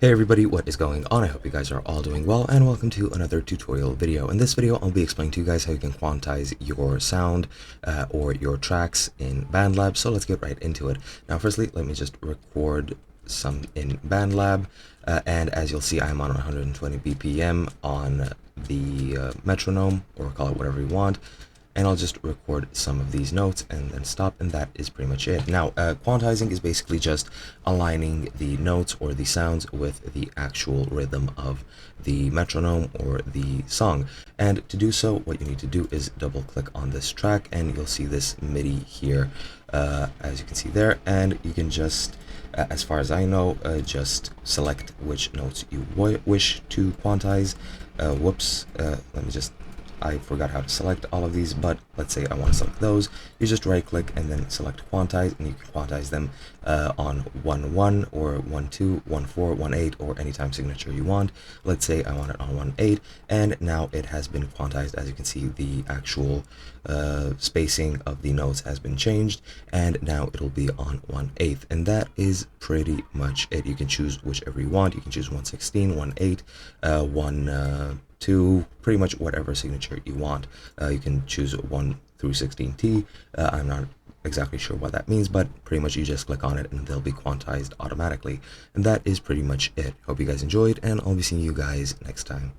Hey everybody, what is going on? I hope you guys are all doing well, and welcome to another tutorial video. In this video, I'll be explaining to you guys how you can quantize your sound or your tracks in Bandlab. So let's get right into it. Now, firstly, let me just record some in Bandlab, and as you'll see, I'm on 120 BPM on the metronome, or call it whatever you want. And I'll just record some of these notes and then stop, and that is pretty much it. Now, quantizing is basically just aligning the notes or the sounds with the actual rhythm of the metronome or the song. And to do so, what you need to do is double click on this track, and you'll see this MIDI here, as you can see there, and you can just as far as I know, just select which notes you wish to quantize. Let me just, I forgot how to select all of these, but let's say I want to select those. You just right click and then select quantize, and you can quantize them on 1-1 or 1-2, 1-4, 1-8, or any time signature you want. Let's say I want it on 1-8, and now it has been quantized. As you can see, the actual spacing of the notes has been changed, and now it'll be on 1/8, and that is pretty much it. You can choose whichever you want. You can choose 1/16, 1/8, 1/2, pretty much whatever signature you want. You can choose 1 through 16T. I'm not exactly sure what that means, but pretty much you just click on it and they'll be quantized automatically. And that is pretty much it. Hope you guys enjoyed, and I'll be seeing you guys next time.